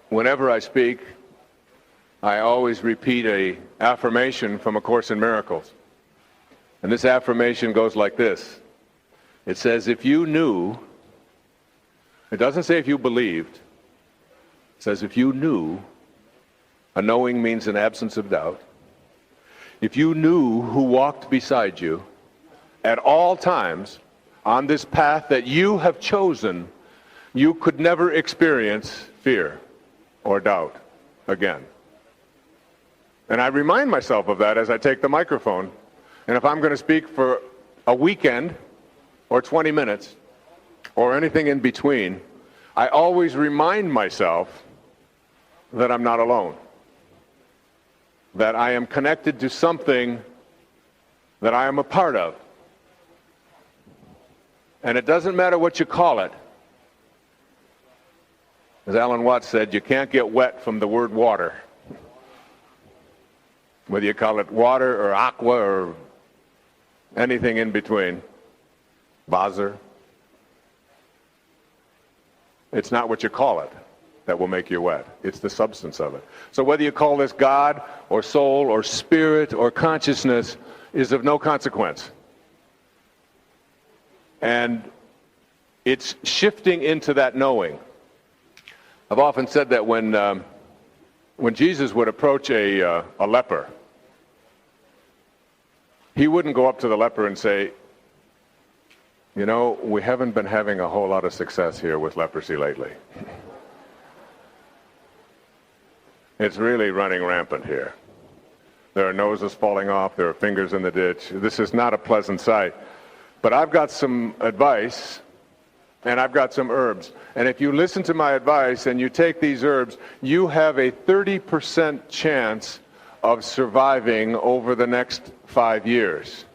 whenever I speak, I always repeat an affirmation from A Course in Miracles. And this affirmation goes like this. It says, if you knew, it doesn't say if you believed, it says if you knew, a knowing means an absence of doubt, if you knew who walked beside you at all times on this path that you have chosen, you could never experience fear or doubt again. And I remind myself of that as I take the microphone. And if I'm going to speak for a weekend or 20 minutes or anything in between, I always remind myself that I'm not alone, that I am connected to something that I am a part of. And it doesn't matter what you call it. As Alan Watts said, you can't get wet from the word water. Whether you call it water or aqua or anything in between, Bazer. It's not what you call it that will make you wet. It's the substance of it. So whether you call this God or soul or spirit or consciousness is of no consequence. And it's shifting into that knowing. I've often said that when Jesus would approach a leper, he wouldn't go up to the leper and say, you know, we haven't been having a whole lot of success here with leprosy lately. It's really running rampant here. There are noses falling off, there are fingers in the ditch. This is not a pleasant sight. But I've got some advice, and I've got some herbs. And if you listen to my advice and you take these herbs, you have a 30% chance of surviving over the next 5 years.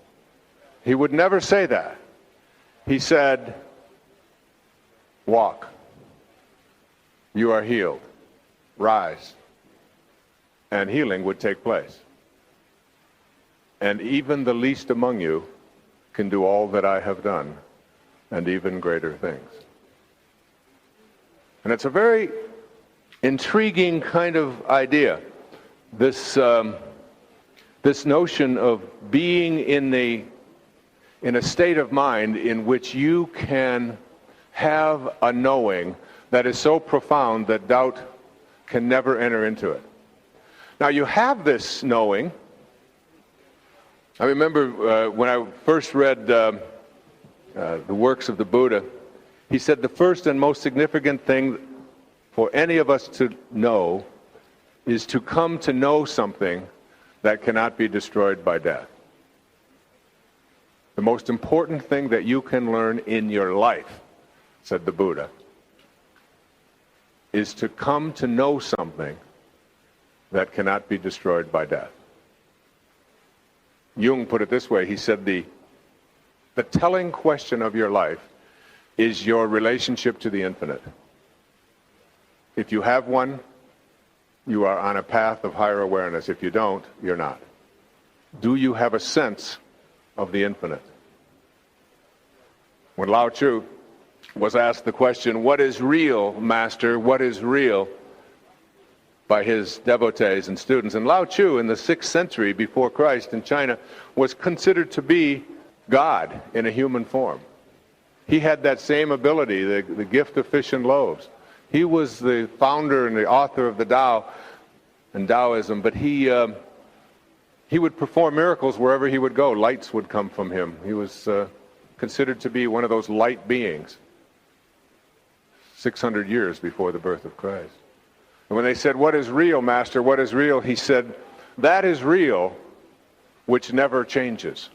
He would never say that. He said, walk. You are healed. Rise. And healing would take place. And even the least among you can do all that I have done, and even greater things. And it's a very intriguing kind of idea. This notion of being in a state of mind in which you can have a knowing that is so profound that doubt can never enter into it. Now you have this knowing. I remember when I first read the works of the Buddha, he said the first and most significant thing for any of us to know is to come to know something that cannot be destroyed by death. The most important thing that you can learn in your life, said the Buddha, is to come to know something that cannot be destroyed by death. Jung put it this way. He said the telling question of your life is your relationship to the infinite. If you have one, you are on a path of higher awareness. If you don't, you're not. Do you have a sense of the infinite? When Lao Tzu was asked the question, what is real, Master? What is real? By his devotees and students. And Lao Tzu in the 6th century before Christ in China was considered to be God in a human form. He had that same ability, the gift of fish and loaves. He was the founder and the author of the Tao and Taoism, but he would perform miracles wherever he would go. Lights would come from him. He was considered to be one of those light beings 600 years before the birth of Christ. And when they said, what is real, Master? What is real? He said, that is real which never changes.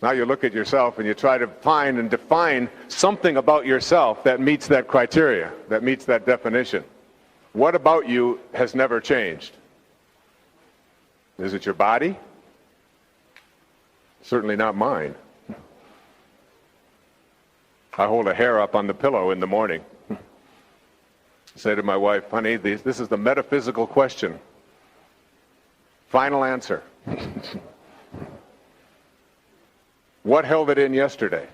Now you look at yourself and you try to find and define something about yourself that meets that criteria, that meets that definition. What about you has never changed? Is it your body? Certainly not mine. I hold a hair up on the pillow in the morning. Say to my wife, honey, this is the metaphysical question. Final answer. What held it in yesterday?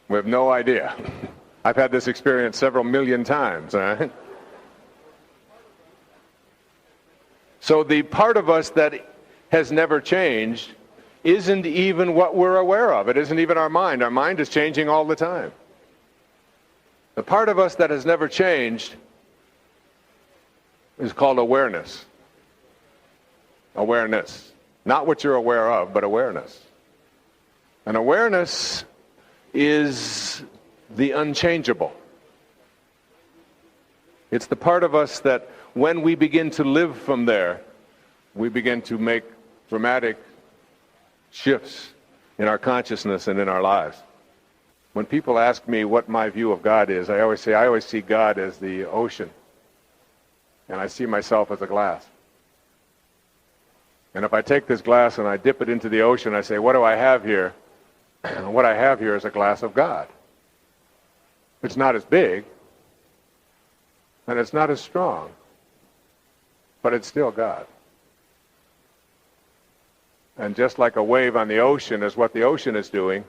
We have no idea. I've had this experience several million times. Right? So the part of us that has never changed isn't even what we're aware of. It isn't even our mind. Our mind is changing all the time. The part of us that has never changed is called awareness. Awareness. Not what you're aware of, but awareness. And awareness is the unchangeable. It's the part of us that when we begin to live from there, we begin to make dramatic shifts in our consciousness and in our lives. When people ask me what my view of God is, I always say I always see God as the ocean, and I see myself as a glass. And if I take this glass and I dip it into the ocean, I say, what do I have here? What I have here is a glass of God. It's not as big, and it's not as strong, but it's still God. And just like a wave on the ocean is what the ocean is doing,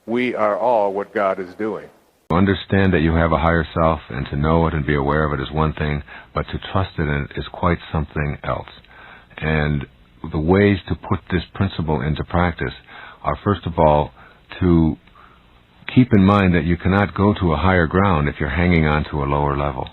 we are all what God is doing. To understand that you have a higher self and to know it and be aware of it is one thing, but to trust in it is quite something else. And the ways to put this principle into practice are, first of all, to keep in mind that you cannot go to a higher ground if you're hanging on to a lower level.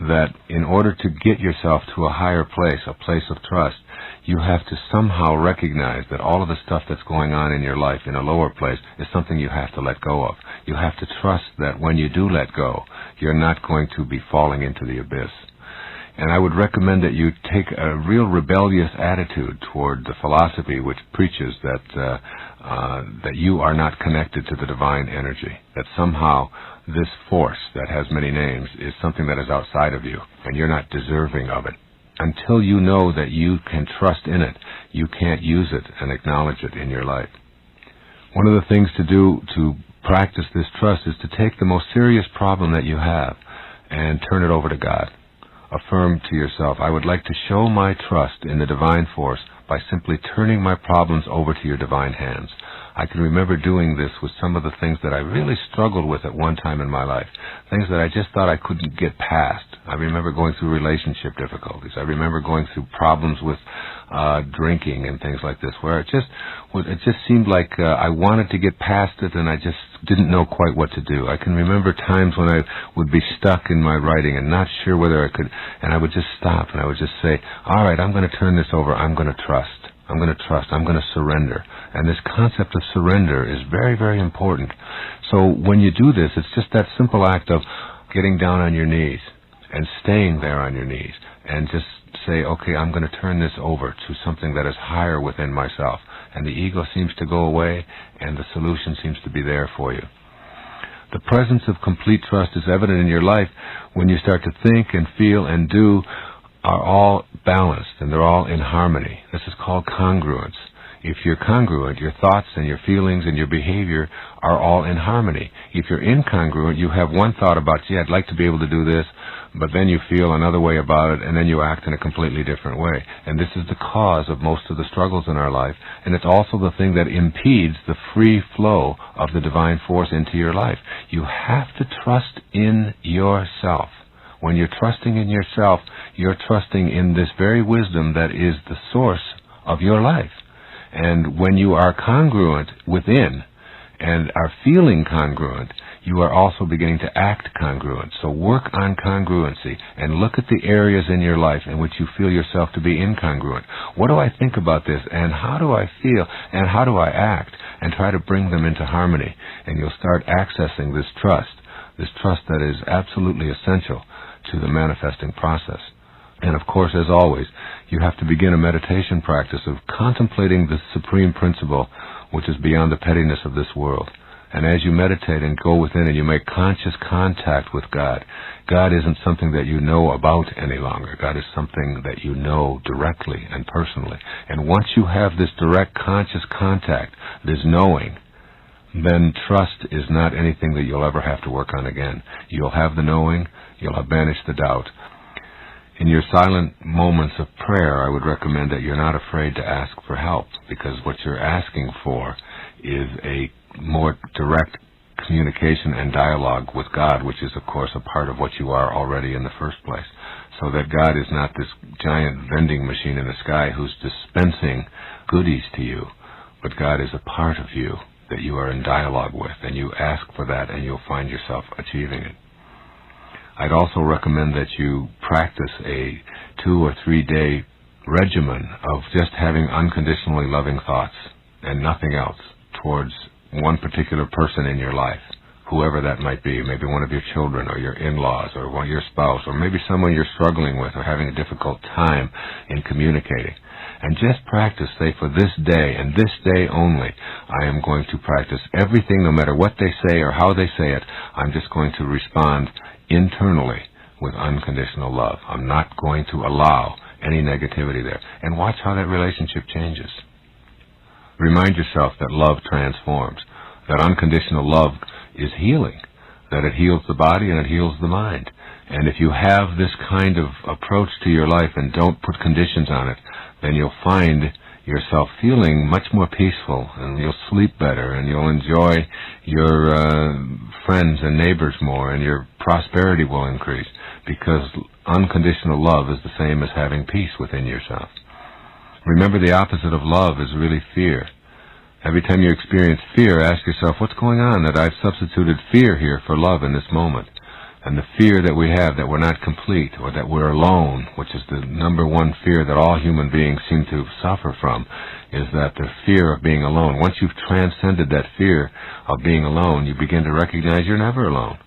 That in order to get yourself to a higher place, a place of trust, you have to somehow recognize that all of the stuff that's going on in your life in a lower place is something you have to let go of. You have to trust that when you do let go, you're not going to be falling into the abyss. And I would recommend that you take a real rebellious attitude toward the philosophy which preaches that that you are not connected to the divine energy, that somehow this force that has many names is something that is outside of you, and you're not deserving of it. Until you know that you can trust in it, you can't use it and acknowledge it in your life. One of the things to do to practice this trust is to take the most serious problem that you have and turn it over to God. Affirm to yourself, I would like to show my trust in the divine force by simply turning my problems over to your divine hands. I can remember doing this with some of the things that I really struggled with at one time in my life, things that I just thought I couldn't get past. I remember going through relationship difficulties. I remember going through problems with drinking and things like this, where it just seemed like I wanted to get past it and I just didn't know quite what to do. I can remember times when I would be stuck in my writing and not sure whether I could, and I would just stop and I would just say, all right, I'm going to turn this over. I'm going to trust. I'm going to trust. I'm going to surrender. And this concept of surrender is very, very important. So when you do this, it's just that simple act of getting down on your knees and staying there on your knees and just say, okay, I'm going to turn this over to something that is higher within myself. And the ego seems to go away and the solution seems to be there for you. The presence of complete trust is evident in your life when you start to think and feel and do are all balanced and they're all in harmony. This is called congruence. If you're congruent, your thoughts and your feelings and your behavior are all in harmony. If you're incongruent, you have one thought about, gee, I'd like to be able to do this, but then you feel another way about it, and then you act in a completely different way. And this is the cause of most of the struggles in our life, and it's also the thing that impedes the free flow of the divine force into your life. You have to trust in yourself. When you're trusting in yourself, you're trusting in this very wisdom that is the source of your life. And when you are congruent within and are feeling congruent, you are also beginning to act congruent. So work on congruency and look at the areas in your life in which you feel yourself to be incongruent. What do I think about this, and how do I feel, and how do I act? And try to bring them into harmony. And you'll start accessing this trust that is absolutely essential to the manifesting process. And of course, as always, you have to begin a meditation practice of contemplating the supreme principle which is beyond the pettiness of this world. And as you meditate and go within and you make conscious contact with God, God isn't something that you know about any longer. God is something that you know directly and personally. And once you have this direct conscious contact, this knowing, then trust is not anything that you'll ever have to work on again. You'll have the knowing, you'll have banished the doubt. In your silent moments of prayer, I would recommend that you're not afraid to ask for help, because what you're asking for is a more direct communication and dialogue with God, which is, of course, a part of what you are already in the first place. So that God is not this giant vending machine in the sky who's dispensing goodies to you, but God is a part of you that you are in dialogue with, and you ask for that, and you'll find yourself achieving it. I'd also recommend that you practice a 2 or 3 day regimen of just having unconditionally loving thoughts and nothing else towards one particular person in your life, whoever that might be, maybe one of your children or your in-laws or one of your spouse, or maybe someone you're struggling with or having a difficult time in communicating. And just practice, say, for this day and this day only, I am going to practice everything, no matter what they say or how they say it, I'm just going to respond internally with unconditional love. I'm not going to allow any negativity there. And watch how that relationship changes. Remind yourself that love transforms, that unconditional love is healing, that it heals the body and it heals the mind. And if you have this kind of approach to your life and don't put conditions on it, then you'll find yourself feeling much more peaceful, and you'll sleep better, and you'll enjoy your friends and neighbors more, and your prosperity will increase, because unconditional love is the same as having peace within yourself. Remember, the opposite of love is really fear. Every time you experience fear, ask yourself, what's going on that I've substituted fear here for love in this moment? And the fear that we have that we're not complete, or that we're alone, which is the number one fear that all human beings seem to suffer from, is that the fear of being alone. Once you've transcended that fear of being alone, you begin to recognize you're never alone.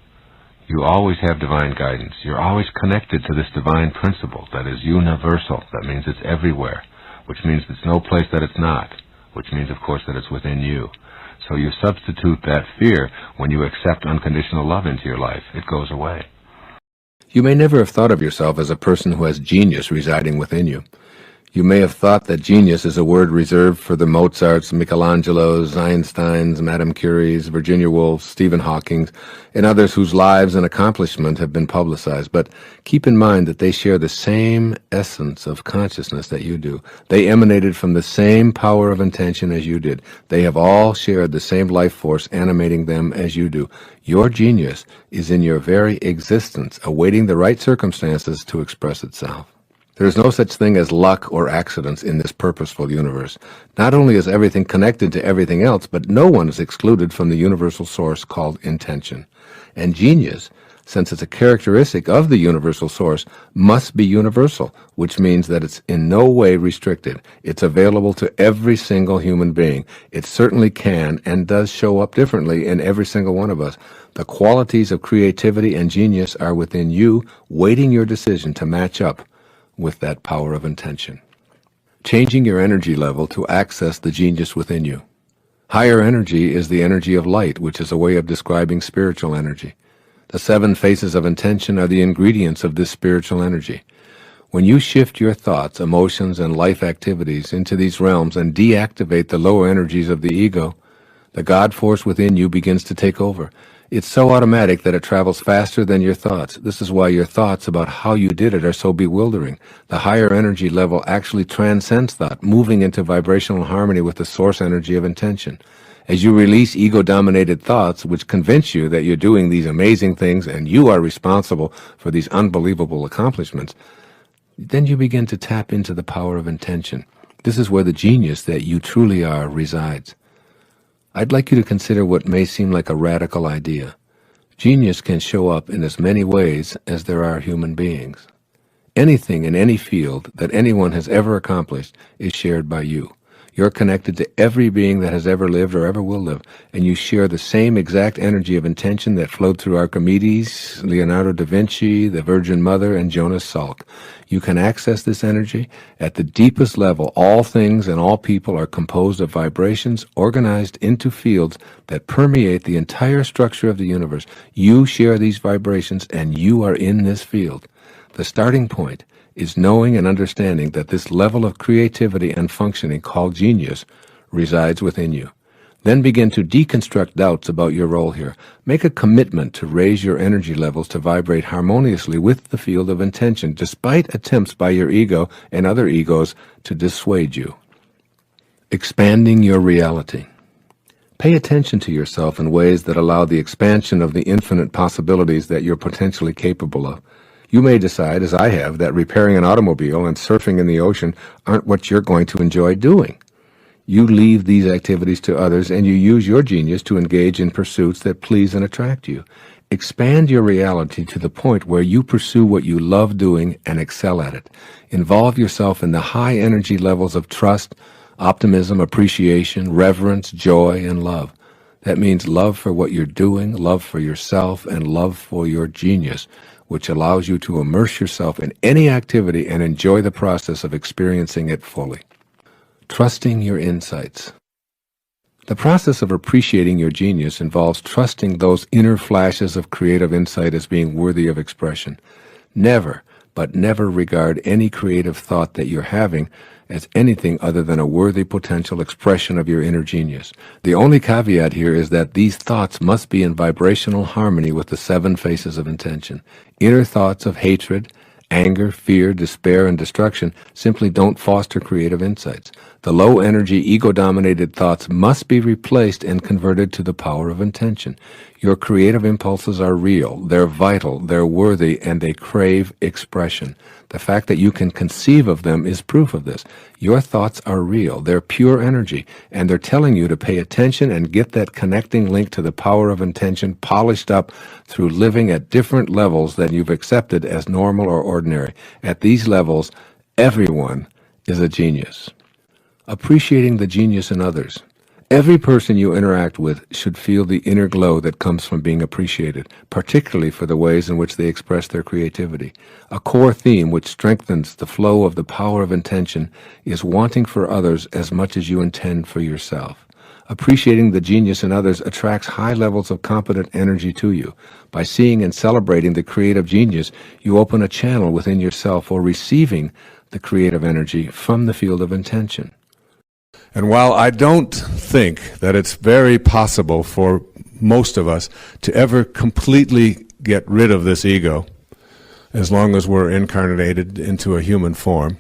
You always have divine guidance. You're always connected to this divine principle that is universal. That means it's everywhere, which means it's no place that it's not, which means, of course, that it's within you. So you substitute that fear when you accept unconditional love into your life. It goes away. You may never have thought of yourself as a person who has genius residing within you. You may have thought that genius is a word reserved for the Mozarts, Michelangelos, Einsteins, Madame Curies, Virginia Woolfs, Stephen Hawkings, and others whose lives and accomplishment have been publicized. But keep in mind that they share the same essence of consciousness that you do. They emanated from the same power of intention as you did. They have all shared the same life force animating them as you do. Your genius is in your very existence, awaiting the right circumstances to express itself. There is no such thing as luck or accidents in this purposeful universe. Not only is everything connected to everything else, but no one is excluded from the universal source called intention. And genius, since it's a characteristic of the universal source, must be universal, which means that it's in no way restricted. It's available to every single human being. It certainly can and does show up differently in every single one of us. The qualities of creativity and genius are within you, waiting your decision to match up with that power of intention. Changing your energy level to access the genius within you. Higher energy is the energy of light, which is a way of describing spiritual energy. The 7 phases of intention are the ingredients of this spiritual energy. When you shift your thoughts, emotions, and life activities into these realms and deactivate the lower energies of the ego, the God force within you begins to take over. It's so automatic that it travels faster than your thoughts. This is why your thoughts about how you did it are so bewildering. The higher energy level actually transcends thought, moving into vibrational harmony with the source energy of intention. As you release ego-dominated thoughts, which convince you that you're doing these amazing things and you are responsible for these unbelievable accomplishments, then you begin to tap into the power of intention. This is where the genius that you truly are resides. I'd like you to consider what may seem like a radical idea. Genius can show up in as many ways as there are human beings. Anything in any field that anyone has ever accomplished is shared by you. You're connected to every being that has ever lived or ever will live, and you share the same exact energy of intention that flowed through Archimedes, Leonardo da Vinci, the Virgin Mother, and Jonas Salk. You can access this energy. At the deepest level, all things and all people are composed of vibrations organized into fields that permeate the entire structure of the universe. You share these vibrations, and you are in this field. The starting point is knowing and understanding that this level of creativity and functioning called genius resides within you. Then begin to deconstruct doubts about your role here. Make a commitment to raise your energy levels to vibrate harmoniously with the field of intention, despite attempts by your ego and other egos to dissuade you. Expanding your reality. Pay attention to yourself in ways that allow the expansion of the infinite possibilities that you're potentially capable of. You may decide, as I have, that repairing an automobile and surfing in the ocean aren't what you're going to enjoy doing. You leave these activities to others, and you use your genius to engage in pursuits that please and attract you. Expand your reality to the point where you pursue what you love doing and excel at it. Involve yourself in the high energy levels of trust, optimism, appreciation, reverence, joy, and love. That means love for what you're doing, love for yourself, and love for your genius, which allows you to immerse yourself in any activity and enjoy the process of experiencing it fully. Trusting your insights. The process of appreciating your genius involves trusting those inner flashes of creative insight as being worthy of expression. Never, but never regard any creative thought that you're having as anything other than a worthy potential expression of your inner genius. The only caveat here is that these thoughts must be in vibrational harmony with the 7 faces of intention. Inner thoughts of hatred, anger, fear, despair, and destruction simply don't foster creative insights. The low-energy, ego-dominated thoughts must be replaced and converted to the power of intention. Your creative impulses are real, they're vital, they're worthy, and they crave expression. The fact that you can conceive of them is proof of this. Your thoughts are real, they're pure energy, and they're telling you to pay attention and get that connecting link to the power of intention polished up through living at different levels than you've accepted as normal or ordinary. At these levels, everyone is a genius. Appreciating the genius in others. Every person you interact with should feel the inner glow that comes from being appreciated, particularly for the ways in which they express their creativity. A core theme which strengthens the flow of the power of intention is wanting for others as much as you intend for yourself. Appreciating the genius in others attracts high levels of competent energy to you. By seeing and celebrating the creative genius, you open a channel within yourself for receiving the creative energy from the field of intention. And while I don't think that it's very possible for most of us to ever completely get rid of this ego, as long as we're incarnated into a human form,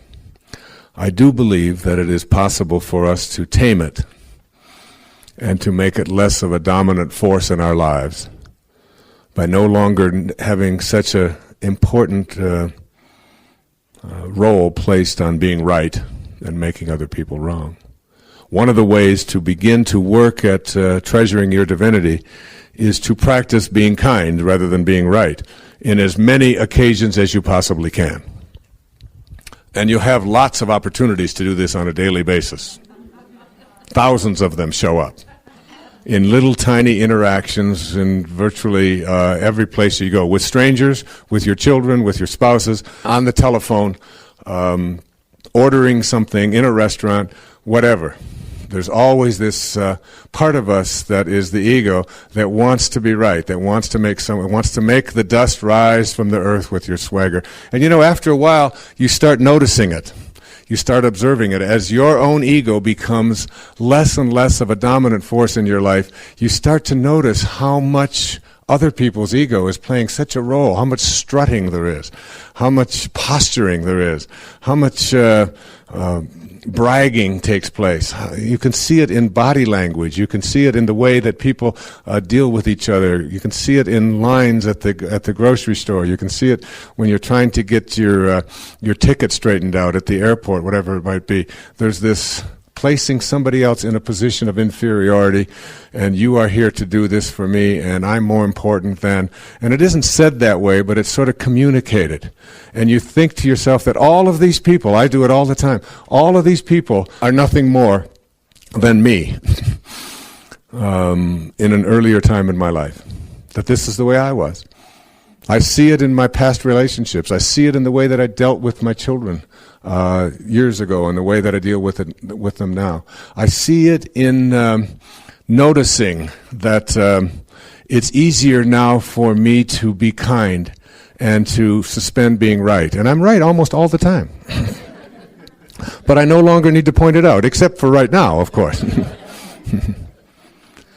I do believe that it is possible for us to tame it and to make it less of a dominant force in our lives by no longer having such an important role placed on being right and making other people wrong. One of the ways to begin to work at treasuring your divinity is to practice being kind rather than being right in as many occasions as you possibly can. And you have lots of opportunities to do this on a daily basis. Thousands of them show up in little tiny interactions in virtually every place you go, with strangers, with your children, with your spouses, on the telephone, ordering something in a restaurant, whatever. There's always this part of us that is the ego that wants to be right, that wants to make the dust rise from the earth with your swagger. And you know, after a while, you start noticing it. You start observing it. As your own ego becomes less and less of a dominant force in your life, you start to notice how much other people's ego is playing such a role, how much strutting there is, how much posturing there is, how much bragging takes place. You can see it in body language. You can see it in the way that people deal with each other. You can see it in lines at the grocery store. You can see it when you're trying to get your ticket straightened out at the airport, whatever it might be. There's this placing somebody else in a position of inferiority, and you are here to do this for me, and I'm more important than. And it isn't said that way, but it's sort of communicated. And you think to yourself that all of these people, I do it all the time, all of these people are nothing more than me in an earlier time in my life. That this is the way I was. I see it in my past relationships. I see it in the way that I dealt with my children years ago and the way that I deal with them now. I see it in noticing that it's easier now for me to be kind and to suspend being right. And I'm right almost all the time. But I no longer need to point it out, except for right now, of course.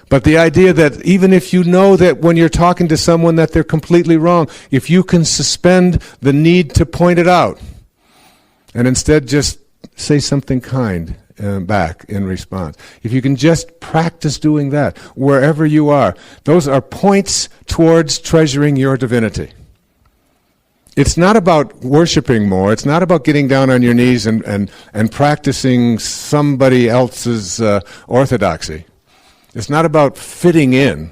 But the idea that even if you know that when you're talking to someone that they're completely wrong, if you can suspend the need to point it out and instead just say something kind back in response. If you can just practice doing that wherever you are, those are points towards treasuring your divinity. It's not about worshiping more. It's not about getting down on your knees and practicing somebody else's orthodoxy. It's not about fitting in.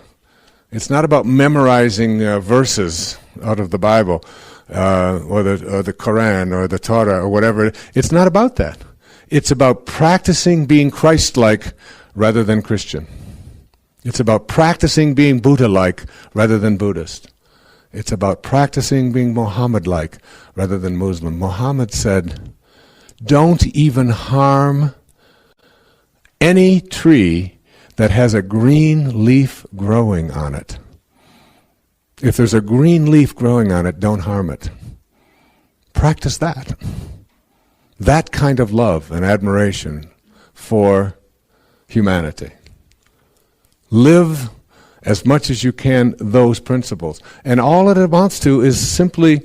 It's not about memorizing verses out of the Bible or the Quran or the Torah or whatever. It's not about that. It's about practicing being Christ-like rather than Christian. It's about practicing being Buddha-like rather than Buddhist. It's about practicing being Muhammad-like rather than Muslim. Muhammad said, don't even harm any tree that has a green leaf growing on it. If there's a green leaf growing on it, don't harm it. Practice that. That kind of love and admiration for humanity. Live as much as you can those principles. And all it amounts to is simply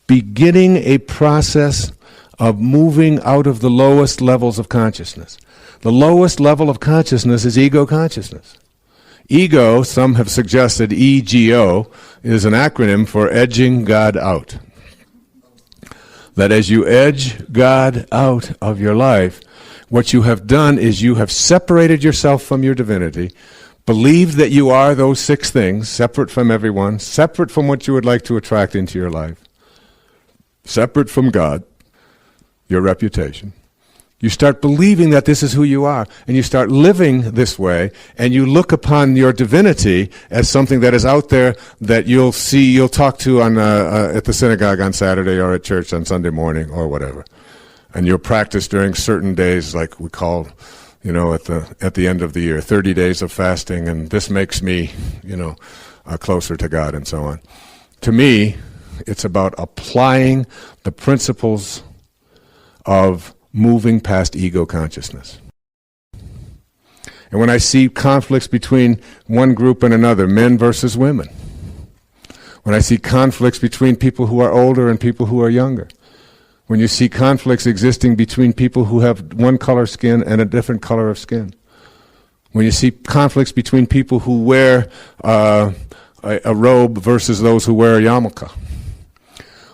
beginning a process of moving out of the lowest levels of consciousness. The lowest level of consciousness is ego consciousness. Ego, some have suggested EGO, is an acronym for edging God out. That as you edge God out of your life, what you have done is you have separated yourself from your divinity, believed that you are those 6 things, separate from everyone, separate from what you would like to attract into your life, separate from God, your reputation. You start believing that this is who you are, and you start living this way, and you look upon your divinity as something that is out there that you'll see, you'll talk to on at the synagogue on Saturday or at church on Sunday morning or whatever. And you'll practice during certain days, like we call, at the end of the year, 30 days of fasting, and this makes me, closer to God and so on. To me, it's about applying the principles of moving past ego consciousness. And when I see conflicts between one group and another, men versus women, when I see conflicts between people who are older and people who are younger, when you see conflicts existing between people who have one color skin and a different color of skin, when you see conflicts between people who wear a robe versus those who wear a yarmulke,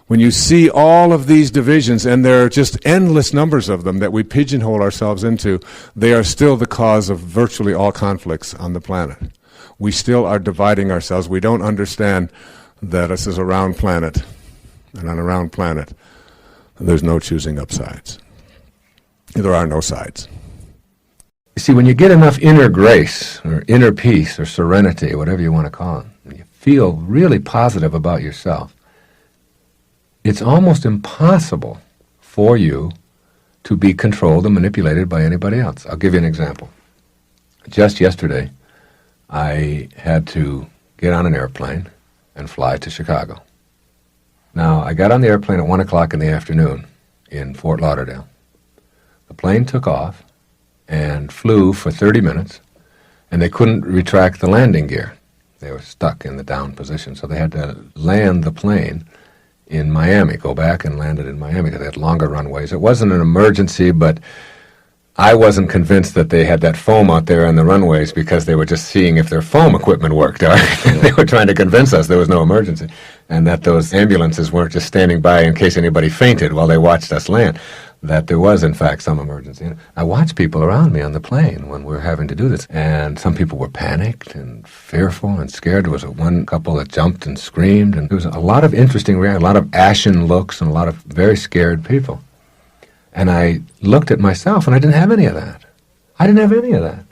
when you see all of these divisions, and there are just endless numbers of them that we pigeonhole ourselves into, they are still the cause of virtually all conflicts on the planet. We still are dividing ourselves. We don't understand that this is a round planet, and on a round planet, there's no choosing up sides. There are no sides. You see, when you get enough inner grace, or inner peace, or serenity, whatever you want to call it, when you feel really positive about yourself, it's almost impossible for you to be controlled and manipulated by anybody else. I'll give you an example. Just yesterday, I had to get on an airplane and fly to Chicago. Now, I got on the airplane at 1 o'clock in the afternoon in Fort Lauderdale. The plane took off and flew for 30 minutes, and they couldn't retract the landing gear. They were stuck in the down position, so they had to land the plane in Miami, go back and land it in Miami because they had longer runways. It wasn't an emergency, but I wasn't convinced that they had that foam out there on the runways because they were just seeing if their foam equipment worked. They were trying to convince us there was no emergency and that those ambulances weren't just standing by in case anybody fainted while they watched us land, that there was, in fact, some emergency. I watched people around me on the plane when we were having to do this, and some people were panicked and fearful and scared. There was one couple that jumped and screamed, and there was a lot of interesting reactions, a lot of ashen looks, and a lot of very scared people. And I looked at myself, and I didn't have any of that. I didn't have any of that.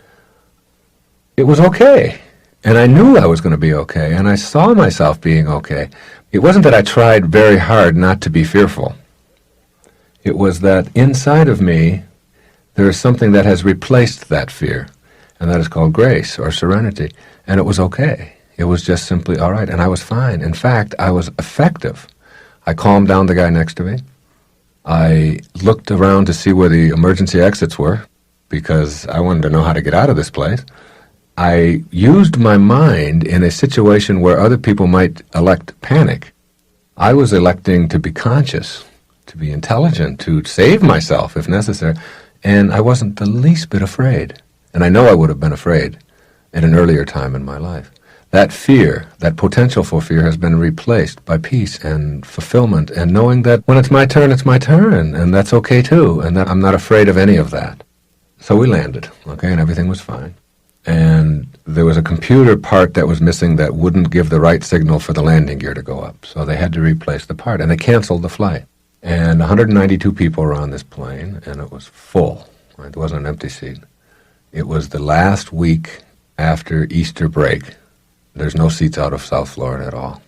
It was okay. And I knew I was going to be okay, and I saw myself being okay. It wasn't that I tried very hard not to be fearful. It was that inside of me, there is something that has replaced that fear, and that is called grace or serenity. And it was okay. It was just simply all right, and I was fine. In fact, I was effective. I calmed down the guy next to me. I looked around to see where the emergency exits were, because I wanted to know how to get out of this place. I used my mind in a situation where other people might elect panic. I was electing to be conscious, to be intelligent, to save myself if necessary, And I wasn't the least bit afraid. And I know I would have been afraid at an earlier time in my life. That fear, that potential for fear, has been replaced by peace and fulfillment and knowing that when it's my turn, and that's okay too, and that I'm not afraid of any of that. So we landed, okay, and everything was fine. And there was a computer part that was missing that wouldn't give the right signal for the landing gear to go up. So they had to replace the part, and they canceled the flight. And 192 people were on this plane, and it was full. Right? There wasn't an empty seat. It was the last week after Easter break. There's no seats out of South Florida at all.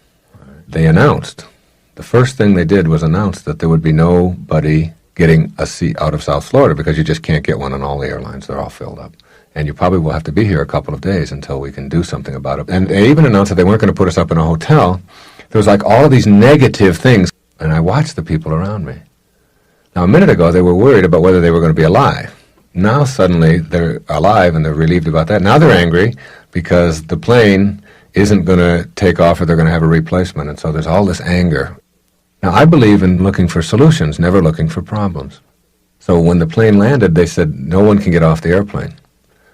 They announced, the first thing they did was announce that there would be nobody getting a seat out of South Florida because you just can't get one on all the airlines. They're all filled up. And you probably will have to be here a couple of days until we can do something about it. And they even announced that they weren't going to put us up in a hotel. There was like all of these negative things. And I watched the people around me. Now, a minute ago, they were worried about whether they were going to be alive. Now, suddenly, they're alive and they're relieved about that. Now they're angry because the plane isn't going to take off or they're going to have a replacement. And so there's all this anger. Now, I believe in looking for solutions, never looking for problems. So when the plane landed, they said, no one can get off the airplane.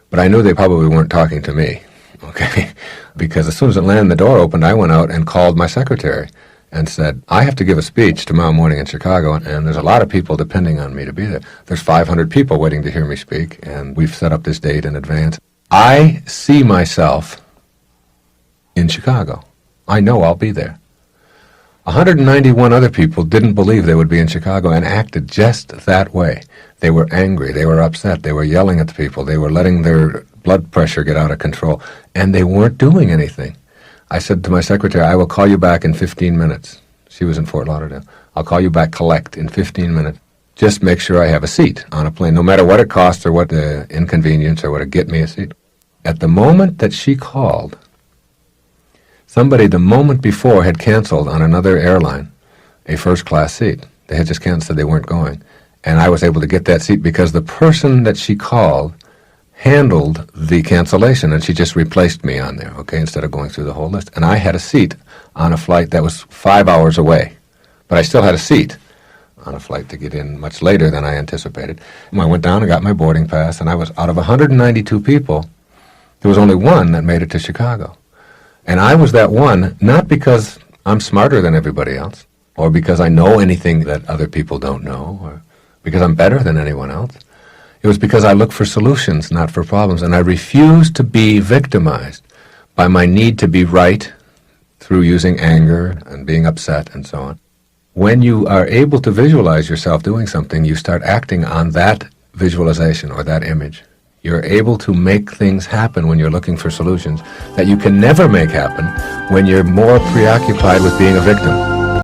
But I knew they probably weren't talking to me, okay? Because as soon as it landed, the door opened, I went out and called my secretary and said, I have to give a speech tomorrow morning in Chicago, and there's a lot of people depending on me to be there. There's 500 people waiting to hear me speak, and we've set up this date in advance. I see myself in Chicago. I know I'll be there. 191 other people didn't believe they would be in Chicago and acted just that way. They were angry, they were upset, they were yelling at the people, they were letting their blood pressure get out of control, and they weren't doing anything. I said to my secretary, I will call you back in 15 minutes. She was in Fort Lauderdale. I'll call you back collect in 15 minutes. Just make sure I have a seat on a plane, no matter what it costs or what the inconvenience or what it get me a seat. At the moment that she called, somebody the moment before had canceled on another airline a first-class seat. They had just canceled, they weren't going. And I was able to get that seat because the person that she called handled the cancellation, and she just replaced me on there, okay, instead of going through the whole list. And I had a seat on a flight that was 5 hours away. But I still had a seat on a flight to get in much later than I anticipated. And I went down and got my boarding pass, and I was, out of 192 people, there was only one that made it to Chicago. And I was that one, not because I'm smarter than everybody else, or because I know anything that other people don't know, or because I'm better than anyone else. It was because I look for solutions, not for problems, and I refuse to be victimized by my need to be right through using anger and being upset and so on. When you are able to visualize yourself doing something, you start acting on that visualization or that image. You're able to make things happen when you're looking for solutions that you can never make happen when you're more preoccupied with being a victim.